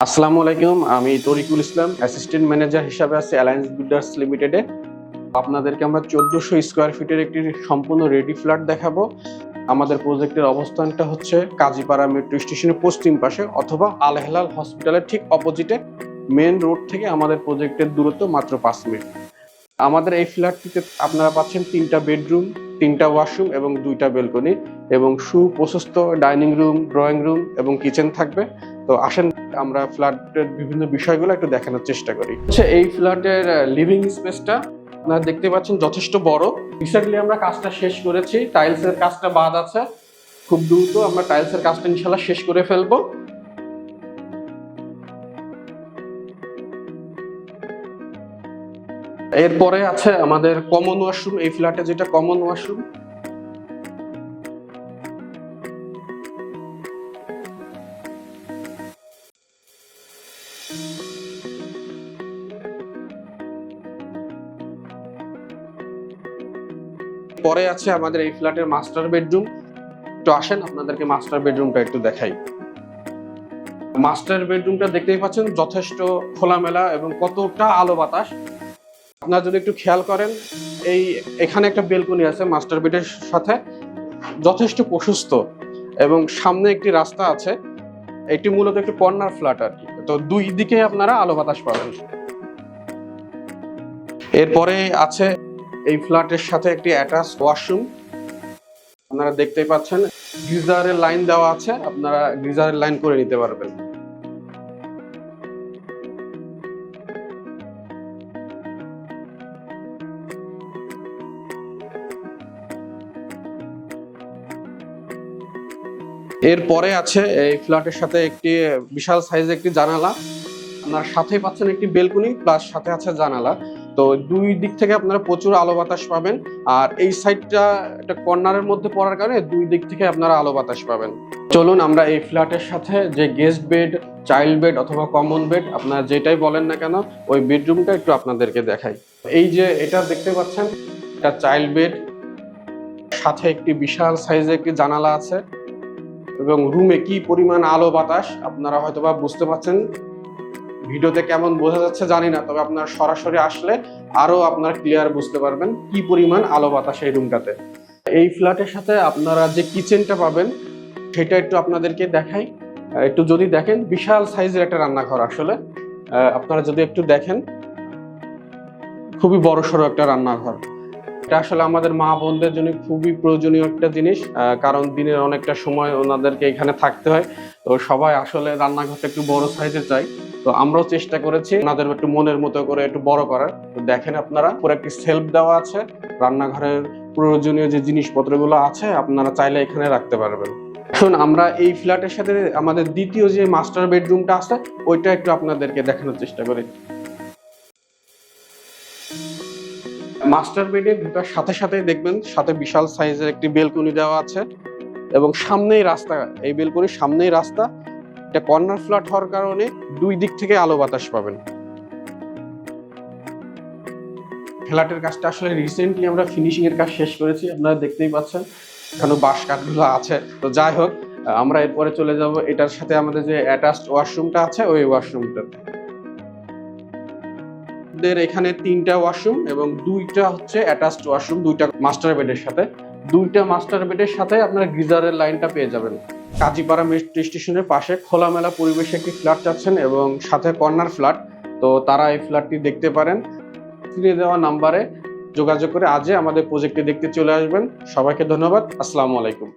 আসসালামু আলাইকুম। আমি তরিকুল ইসলাম, অ্যাসিস্ট্যান্ট ম্যানেজার হিসাবে আছি অ্যালায়েন্স বিল্ডার্স লিমিটেডে। আপনাদেরকে আমরা 1400 স্কোয়ার ফিটের একটি সম্পূর্ণ রেডি ফ্ল্যাট দেখাবো। আমাদের প্রজেক্টের অবস্থানটা হচ্ছে কাজীপাড়া মেট্রো স্টেশনের পশ্চিম পাশে অথবা আল হেলাল হসপিটালের ঠিক অপোজিটে। মেন রোড থেকে আমাদের প্রজেক্টের দূরত্ব মাত্র 5 মিনিট। আমাদের এই ফ্ল্যাটটিতে আপনারা পাচ্ছেন 3টা বেডরুম, 3টা ওয়াশরুম এবং 2টা বেলকনি এবং সুপ্রশস্ত ডাইনিং রুম, ড্রয়িং রুম এবং কিচেন থাকবে। তো আসেন আমরা ফ্ল্যাটের বিভিন্ন বিষয়গুলো একটু দেখানোর চেষ্টা করি। এই ফ্ল্যাটের লিভিং স্পেসটা আপনারা দেখতে পাচ্ছেন যথেষ্ট বড়। রিসেন্টলি আমরা কাজটা শেষ করেছি, টাইলসের কাজটা বাদ আছে। খুব দ্রুত আমরা টাইলসের কাজটা ইনশাআল্লাহ শেষ করে ফেলবো। এরপরে আছে আমাদের কমন ওয়াশরুম, এই ফ্ল্যাটে যেটা কমন ওয়াশরুম। পরে আছে আমাদের এই ফ্ল্যাটের মাস্টার বেডরুম। তো আসেন আপনাদেরকে মাস্টার বেডরুমটা একটু দেখাই। মাস্টার বেডরুমটা দেখতেই পাচ্ছেন যথেষ্ট খোলামেলা এবং কতটা আলো বাতাস। আপনারা যদি একটু খেয়াল করেন, এখানে একটা বেলকনি আছে মাস্টার বেডের সাথে, যথেষ্ট প্রশস্ত এবং সামনে একটি রাস্তা আছে। এটি মূলত একটি কর্নার ফ্ল্যাট আর কি, তো দুই দিকে আপনারা আলো বাতাস পাবেন। এরপরে আছে এই ফ্ল্যাটের সাথে একটি অ্যাটাচ ওয়াশরুম। আপনারা দেখতেই পাচ্ছেন গিজারের লাইন দেওয়া আছে, আপনারা গিজারের লাইন করে নিতে পারবেন। এরপরে আছে এই ফ্ল্যাটের সাথে একটি বিশাল সাইজের একটি জানালা। আপনার সাথে পাচ্ছেন একটি বেলকনি প্লাস সাথে আছে জানালা। তো দুই দিক থেকে আপনারা প্রচুর আলো বাতাস পাবেন। আর এই সাইডটা একটা কর্নারের মধ্যে পড়ার কারণে দুই দিক থেকে আপনারা আলো বাতাস পাবেন। চলুন আমরা এই ফ্ল্যাটের সাথে যে গেস্ট বেড, চাইল্ড বেড অথবা কমন বেড আপনারা যেটাই বলেন না কেন, ওই বেডরুমটা একটু আপনাদেরকে দেখাই। এই যে এটা দেখতে পাচ্ছেন, এটা চাইল্ড বেড, সাথে একটি বিশাল সাইজের একটি জানালা আছে এবং রুমে কি পরিমাণ আলো বাতাস আপনারা হয়তোবা বুঝতে পারছেন। ভিডিওতে কেমন বোঝা যাচ্ছে জানি না, তবে আপনারা সরাসরি আসলে আরো আপনারা ক্লিয়ার বুঝতে পারবেন কি পরিমাণ আলো বাতাস এই রুমটাতে। এই ফ্ল্যাটের সাথে আপনারা যে কিচেনটা পাবেন সেটা একটু আপনাদেরকে দেখাই। একটু যদি দেখেন, বিশাল সাইজের একটা রান্নাঘর। আসলে আপনারা যদি একটু দেখেন, খুবই বড় সড়ো একটা রান্নাঘর। এটা আসলে আমাদের মা বোনদের জন্য খুবই প্রয়োজনীয় একটা জিনিস, কারণ দিনের অনেকটা সময় ওনাদেরকে এখানে থাকতে হয়। তো সবাই আসলে রান্নাঘরটা একটু বড় সাইজের চাই। তো আমরাও চেষ্টা করেছি ওনাদের একটু মনের মতো করে একটু বড় করার। তো দেখেন আপনারা পুরো একটি সেলফ দেওয়া আছে, রান্নাঘরের প্রয়োজনীয় যে জিনিসপত্রগুলো আছে আপনারা চাইলে এখানে রাখতে পারবেন। এখন আমরা এই ফ্ল্যাটের সাথে আমাদের দ্বিতীয় যে মাস্টার বেডরুমটা আছে ওইটা একটু আপনাদেরকে দেখানোর চেষ্টা করি। মাস্টার বেডে ঢোকার সাথে সাথে দেখবেন সাথে বিশাল সাইজের একটি বেলকনি দেওয়া আছে এবং সামনেই রাস্তা। এই বেলকনির সামনেই রাস্তা। এটা কর্নার ফ্ল্যাট হওয়ার কারণে দুই দিক থেকে আলো বাতাস পাবেন। ফ্ল্যাটের কাজটা আসলে রিসেন্টলি আমরা ফিনিশিং এর কাজ শেষ করেছি, আপনারা দেখতেই পাচ্ছেন এখনো বাঁশ কাঠগুলো আছে। তো যাই হোক, আমরা এরপরে চলে যাব এটার সাথে আমাদের যে অ্যাটাচড ওয়াশরুমটা আছে ওই ওয়াশরুমটাতে। এখানে 3টা ওয়াশরুম এবং 2টা হচ্ছে অ্যাটাচড ওয়াশরুম, 2টা মাস্টার বেডের সাথে। 2টা মাস্টার বেডের সাথে আপনারা গিজারের লাইনটা পেয়ে যাবেন। কাজীপাড়া মেট্রো স্টেশনের পাশে খোলামেলা পরিবেশে একটি ফ্ল্যাট চাচ্ছেন এবং সাথে কর্নার ফ্ল্যাট, তো তারা এই ফ্ল্যাটটি দেখতে পারেন। স্ক্রিনে দেওয়া নাম্বারে যোগাযোগ করে আজই আমাদের প্রজেক্টটি দেখতে চলে আসবেন। সবাইকে ধন্যবাদ। আসসালামু আলাইকুম।